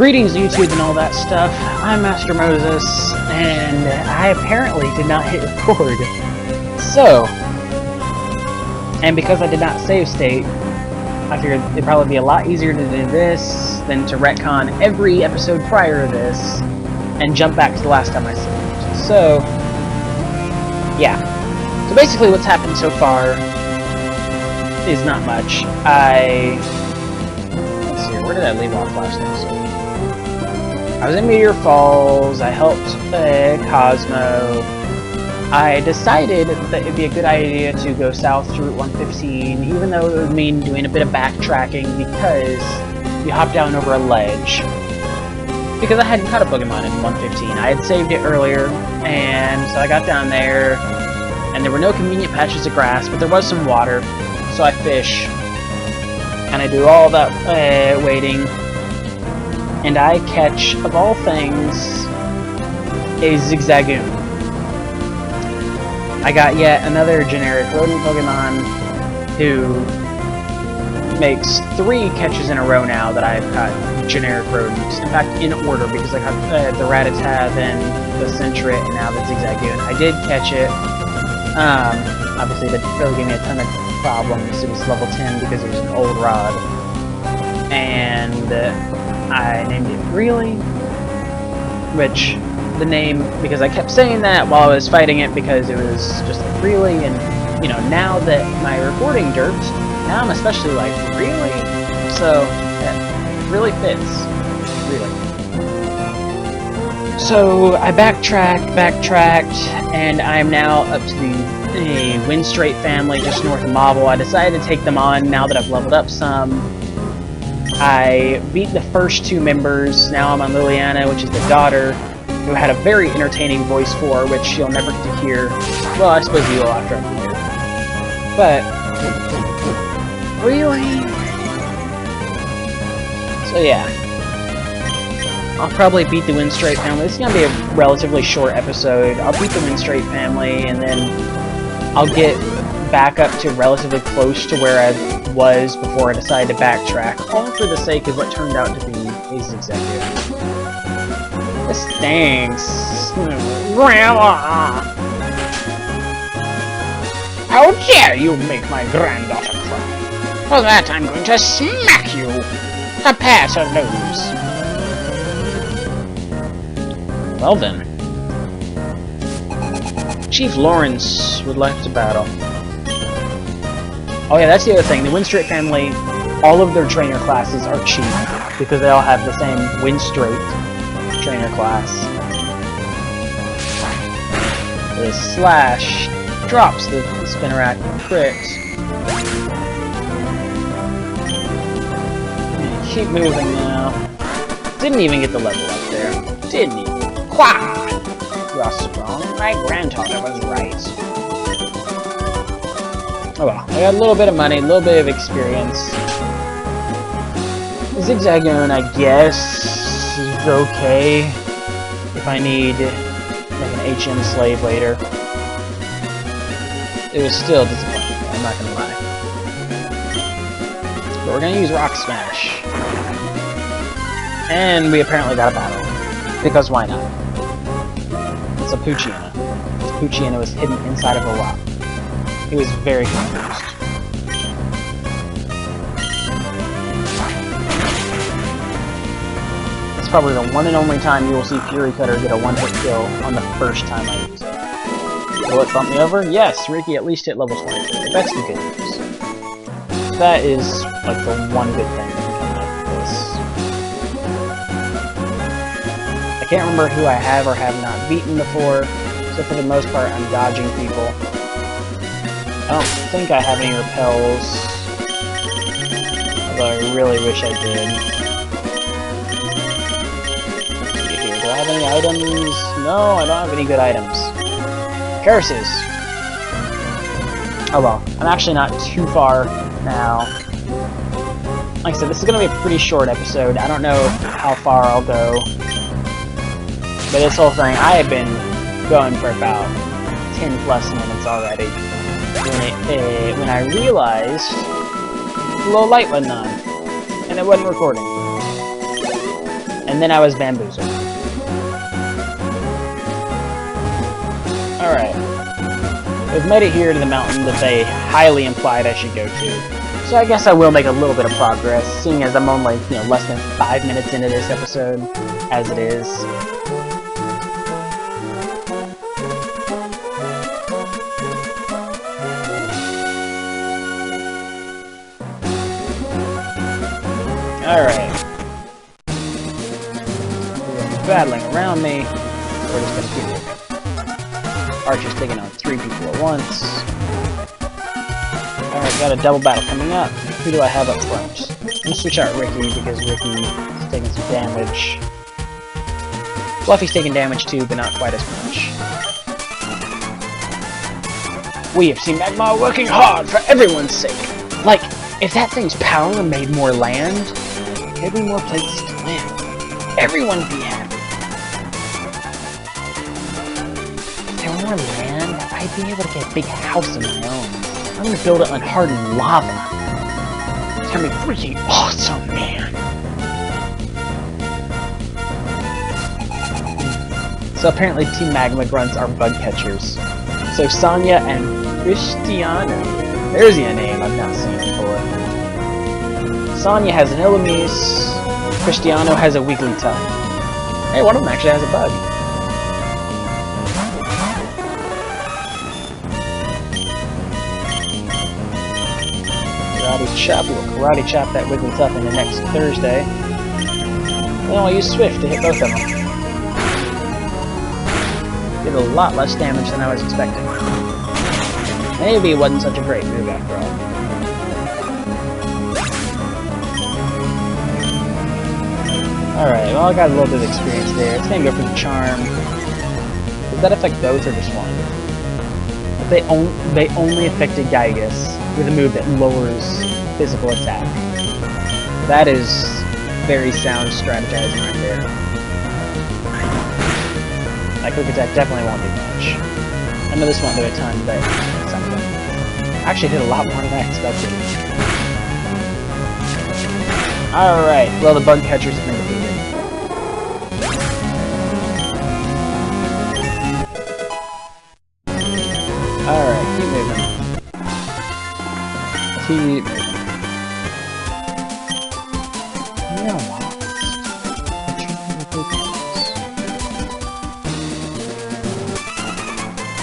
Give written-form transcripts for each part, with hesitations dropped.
Greetings YouTube and all that stuff. I'm Master Moses, and I apparently did not hit record. So, and because I did not save state, I figured it'd probably be a lot easier to do this than to retcon every episode prior to this and jump back to the last time I saved. So, yeah. So basically what's happened so far is not much. Let's see, where did I leave off last episode? I was in Meteor Falls, I helped Cosmo. I decided that it'd be a good idea to go south to Route 115, even though it would mean doing a bit of backtracking because you hop down over a ledge. Because I hadn't caught a Pokemon in 115. I had saved it earlier, and so I got down there, and there were no convenient patches of grass, but there was some water, so I fish. And I do all that waiting. And I catch, of all things, a Zigzagoon. I got yet another generic rodent Pokemon who makes 3 catches in a row now that I've caught generic rodents. In fact, in order, because I caught the Rattata, then the Centret, and now the Zigzagoon. I did catch it. Obviously, that really gave me a ton of problems. It was level 10 because it was an old rod. And I named it Really, which the name, because I kept saying that while I was fighting it because it was just like really, and you know, now that my recording derped, now I'm especially like, really? So, yeah, really fits. Really. So, I backtracked, and I'm now up to the Windstrait family just north of Marble. I decided to take them on now that I've leveled up some. I beat the first 2 members. Now I'm on Liliana, which is the daughter, who had a very entertaining voice for, which you'll never get to hear. Well, I suppose you will after I'm here. But, really? So yeah. I'll probably beat the Windstrait family. This is going to be a relatively short episode. I'll beat the Windstrait family, and then I'll get back up to relatively close to where I was before I decided to backtrack, all for the sake of what turned out to be a Zigzagoon. This stinks. Grandma! How dare you make my granddaughter cry? For that I'm going to smack you! A pass her nose! Well then. Chief Lawrence would like to battle. Oh yeah, that's the other thing. The Windstrait family, all of their trainer classes are cheap because they all have the same Windstrait trainer class. The slash drops the Spinarak crit. Keep moving now. Didn't even get the level up there. Didn't even. Quah! You're strong. My granddaughter was right. Oh well, I got a little bit of money, a little bit of experience. Zigzagoon, I guess, is okay if I need like an HM slave later. It was still disappointing, I'm not gonna lie. But we're gonna use Rock Smash. And we apparently got a battle. Because why not? It's a Poochyena. This Poochyena was hidden inside of a rock. He was very confused. It's probably the one and only time you will see Fury Cutter get a one-hit kill on the first time I use it. Will it bump me over? Yes, Ricky at least hit level 23. That's the good news. That is like the one good thing that can come out of this. I can't remember who I have or have not beaten before, so for the most part I'm dodging people. I don't think I have any repels, although I really wish I did. Let's see here, do I have any items? No, I don't have any good items. Curses! Oh well, I'm actually not too far now. Like I said, this is going to be a pretty short episode. I don't know how far I'll go. But this whole thing, I have been going for about 10 plus minutes already. When I realized the little light wasn't on, and it wasn't recording. And And then I was bamboozled. Alright. We've made it here to the mountain that they highly implied I should go to. So I guess I will make a little bit of progress, seeing as I'm only, less than 5 minutes into this episode, as it is. Alright. Battling around me. We're just gonna keep it. Archer's taking on 3 people at once. Alright, got a double battle coming up. Who do I have up front? Let's switch out Ricky because Ricky's taking some damage. Fluffy's taking damage too, but not quite as much. We have seen Magma working hard for everyone's sake. Like, if that thing's power made more land, there'd be more places to land. Everyone would be happy. If there were more land, I'd be able to get a big house of my own. I'm gonna build it on hardened lava. It's gonna be freaking awesome, man. So apparently Team Magma Grunts are bug catchers. So Sonya and Cristiano. There's a name I've not seen before. Sonya has an Illumise. Cristiano has a Wigglytuff. Hey, one of them actually has a bug. Karate chop. We'll karate chop that Wigglytuff into next Thursday. Then I'll use Swift to hit both of them. Did a lot less damage than I was expecting. Maybe it wasn't such a great move after all. Alright, well I got a little bit of experience there. It's gonna go for the Charm. Does that affect both or just one? But they only affected Gygus with a move that lowers physical attack. That is very sound strategizing right there. My quick attack definitely won't do much. I know this won't do a ton, but something. I actually did a lot more than I expected. Alright, well the bug catchers have been defeated. Alright, keep moving. Keep...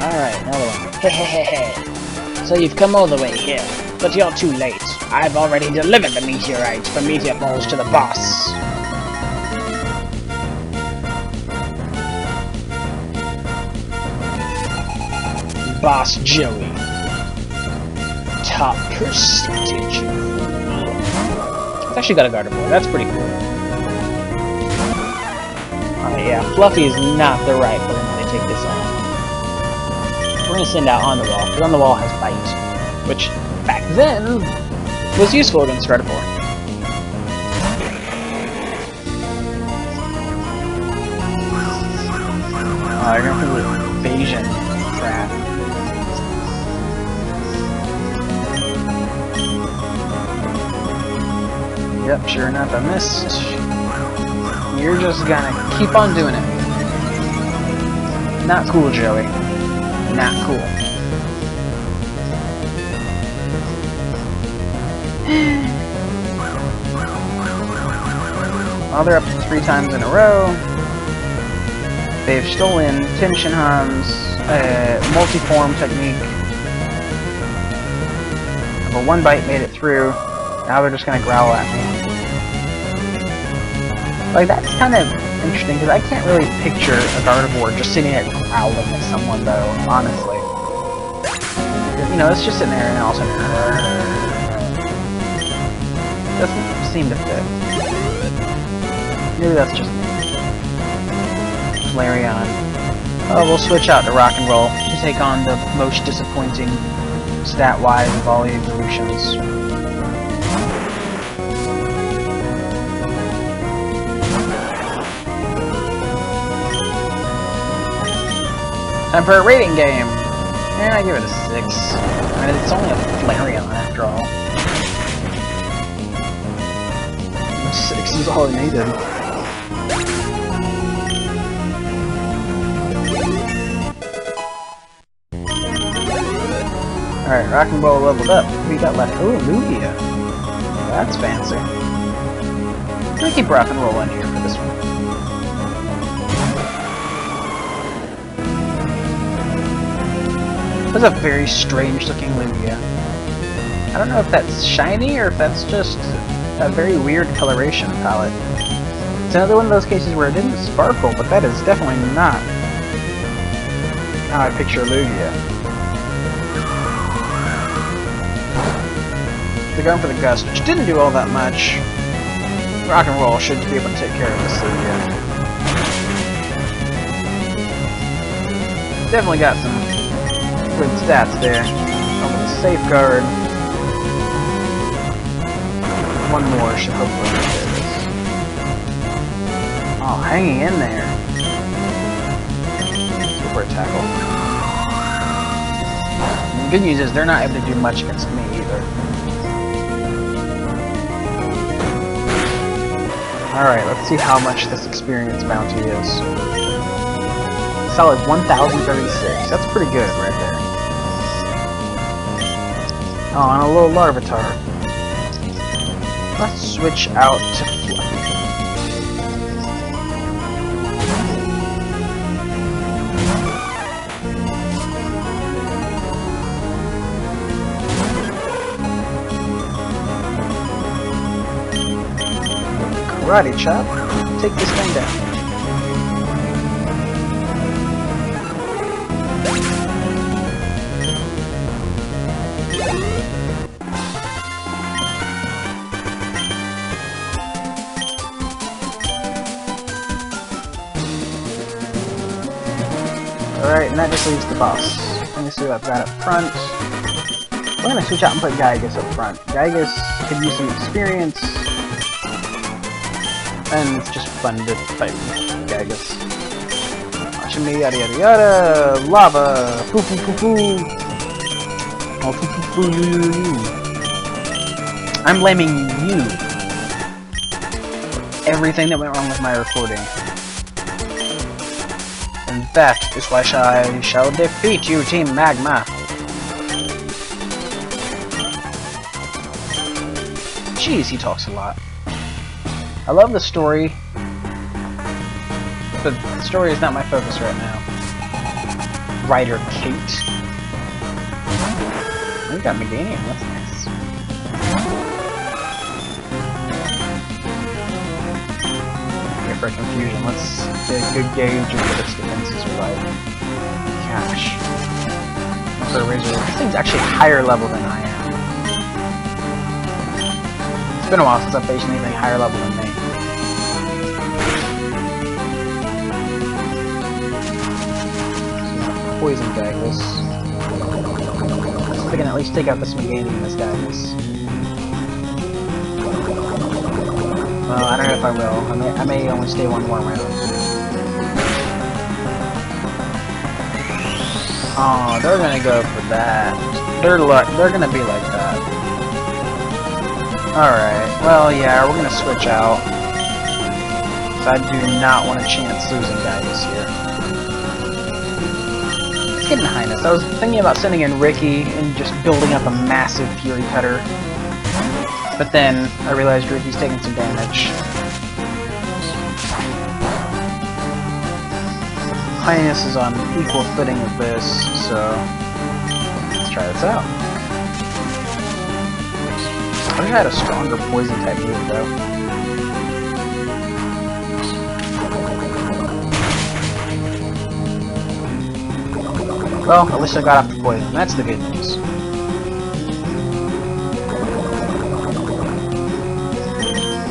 Alright, another one. Hehehehe. So you've come all the way here, but you're too late. I've already delivered the meteorites for meteor balls to the boss. Boss Joey. Top percentage. It's actually got a Gardevoir. That's pretty cool. Alright, yeah. Fluffy is not the right Pokemon to take this on. We're gonna send out On the Wall, because On the Wall has Bite, which back then was useful against Gardevoir. Oh, you're going for the evasion trap. Yep, sure enough, I missed. You're just gonna keep on doing it. Not cool, Joey. Not cool. Well, they're up to 3 times in a row. They've stolen Tenshinhan's multi-form technique. But one bite made it through. Now they're just gonna growl at me. Like, that's kind of interesting, because I can't really picture a Gardevoir just sitting there growling at someone, though, honestly. You know, it's just sitting there and also... doesn't seem to fit. Maybe that's just me. Flareon. Oh, we'll switch out to Rock and Roll to take on the most disappointing stat-wise of all the evolutions. Time for a rating game! Yeah, I give it a 6. I mean, it's only a Flareon after all. 6 is all I needed. Alright, Rock and Roll leveled up. What do you got left? Ooh, Lugia. That's fancy. I'm gonna keep Rock and Roll in here for this one. That's a very strange looking Lugia. I don't know if that's shiny or if that's just a very weird coloration palette. It's another one of those cases where it didn't sparkle, but that is definitely not how I picture Lugia. They're going for the Gust, which didn't do all that much. Rock and Roll should be able to take care of this Lugia. Definitely got some good stats there. Over the Safeguard. One more should hopefully take care of this. Oh, hanging in there. Super tackle. And the good news is they're not able to do much against me either. Alright, let's see how much this experience bounty is. Solid 1,036. That's pretty good right there. Oh, and a little Larvitar. Let's switch out to Fluffy. Karate chop. Take this thing down. Alright, and that just leaves the boss. Let me see what I've got up front. We're gonna switch out and put Gygus up front. Gygus could use some experience. And it's just fun to fight with Gygus. Watching me, yada yada yada! Lava! Foo foo foo foo! Oh, foo foo foo you. I'm blaming you. Everything that went wrong with my recording. And that is why I shall defeat you, Team Magma! Jeez, he talks a lot. I love the story, but the story is not my focus right now. Writer Kate. We got Meganium, that's nice. Here for confusion, let's get a good gauge of what its defenses are like. Gosh. For a Razor, this thing's actually higher level than I am. It's been a while since I've faced anything higher level than me. Poison Gygus. I can at least take out this Meganium in this Gygus. Well, I don't know if I will. I may only stay one more round. Oh, they're gonna go for that. They're gonna be like that. Alright, well, yeah, we're gonna switch out. So I do not want a chance losing Gygus here. It's getting highness. I was thinking about sending in Ricky and just building up a massive Fury Cutter. But then I realized Ricky's taking some damage. Highness is on equal footing with this, so let's try this out. I wish I had a stronger poison type move though. Well, at least I got off the poison. That's the good news.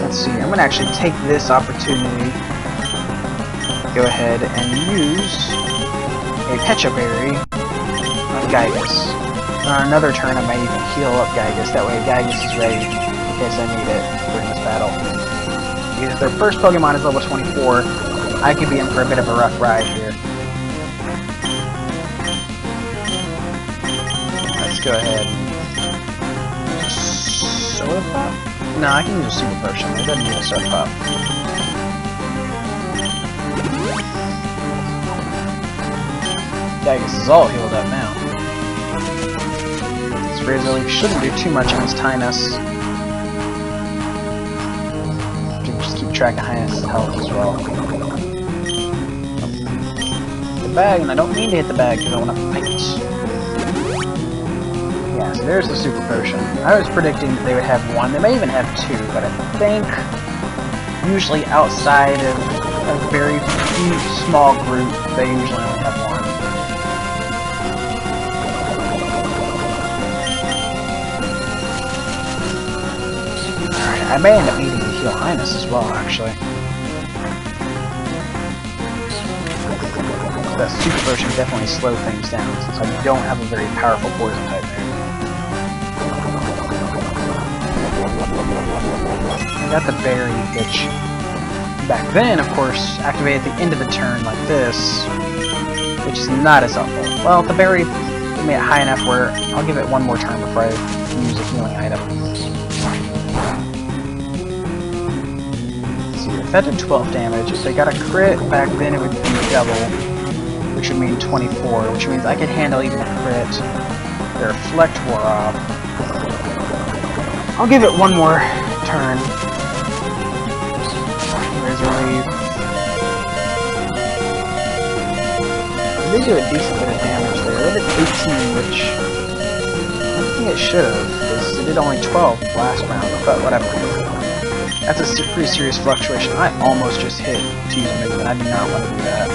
Let's see. I'm gonna actually take this opportunity. Go ahead and use a Pecha Berry on Gygus. On another turn, I might even heal up Gygus. That way, Gygus is ready in case I need it during this battle. Because if their first Pokemon is level 24, I could be in for a bit of a rough ride here. Let's go ahead. Soda Pop? No, I can use a Super Potion. It doesn't need a Soda Pop. Gygus is all healed up now. Razor Leaf shouldn't do too much against Highness. Just keep track of Highness's health as well. The bag, and I don't mean to hit the bag because I want to fight. Yeah, so there's the Super Potion. I was predicting that they would have one. They may even have two, but I think usually outside of a very small group, they usually only have one. Alright, I may end up needing to heal Highness as well, actually. That Super Potion definitely slow things down, since I don't have a very powerful poison type there. I got the berry, which back then, of course, activated at the end of the turn like this, which is not as helpful. Well, the berry made it high enough where I'll give it one more turn before I use a healing item. Let's see, if that did 12 damage, if they got a crit back then it would be double, which would mean 24, which means I could handle even a crit. Their Reflect wore off. I'll give it one more turn. Razor Leaf. They do a decent bit of damage there. They did 18, which I don't think it should have, because it did only 12 last round, but whatever. That's a pretty serious fluctuation. I almost just hit to use a move, and I do not want to do that.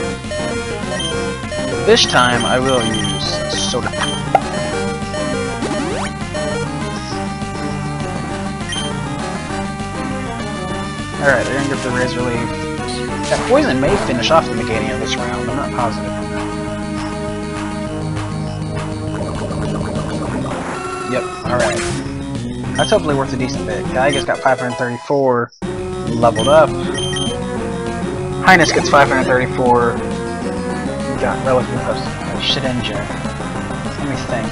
This time, I will use Soda. Alright, they're gonna get the Razor Leaf. That poison may finish off the negating of this round, I'm not positive on that. Yep, alright. That's hopefully worth a decent bit. Geiger's got 534, leveled up. Highness gets 534. We got relative Shedinja. Let me think.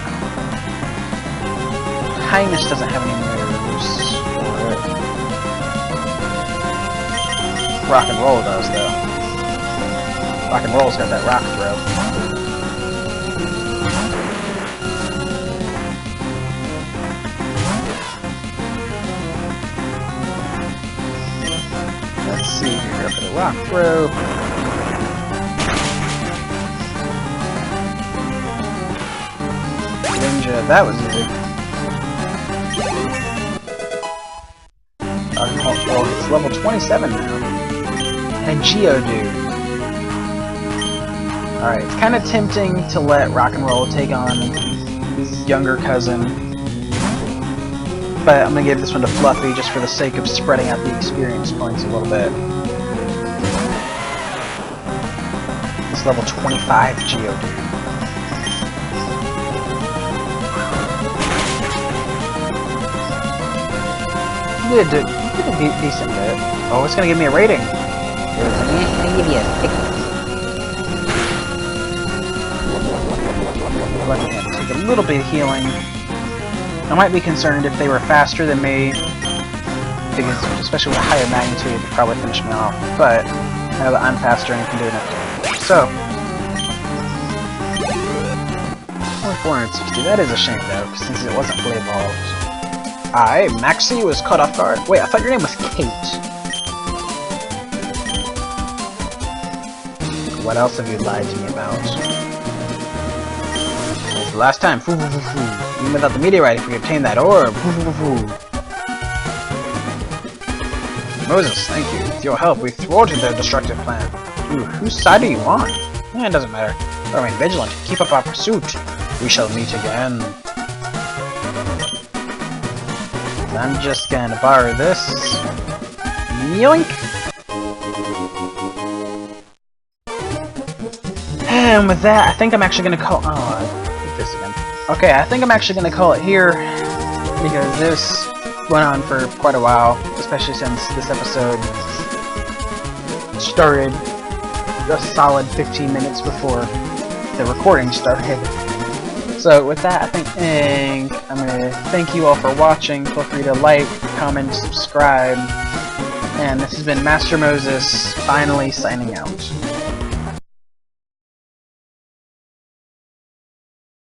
Highness doesn't have any moves for it. Rock and Roll does, though. Rock and Roll's got that rock throw. Let's see here, go for the rock throw. Ninja, that was easy. Well, it's level 27 now. And Geodude. Alright, it's kind of tempting to let Rock and Roll take on his younger cousin. But I'm going to give this one to Fluffy just for the sake of spreading out the experience points a little bit. It's level 25 Geodude. You did a decent bit. Oh, it's going to give me a rating. Let me give you a 6. Let me take a little bit of healing. I might be concerned if they were faster than me, because especially with a higher magnitude, it would probably finish me off. But now that I'm faster and can do it. So, only 460. That is a shame though, since it wasn't fully evolved. Maxie was caught off guard. Wait, I thought your name was Kate. What else have you lied to me about? It's the last time. Even without the meteorite, if we obtain that orb. Moses, thank you. With your help, we thwarted their destructive plan. Whose side are you on? It doesn't matter. Remain vigilant. Keep up our pursuit. We shall meet again. I'm just gonna borrow this. Yoink! And with that, I think I'm actually gonna call. Oh, I did this again. Okay, I think I'm actually gonna call it here because this went on for quite a while, especially since this episode started a solid 15 minutes before the recording started. So with that, I think I'm gonna thank you all for watching. Feel free to like, comment, subscribe, and this has been Master Moses finally signing out.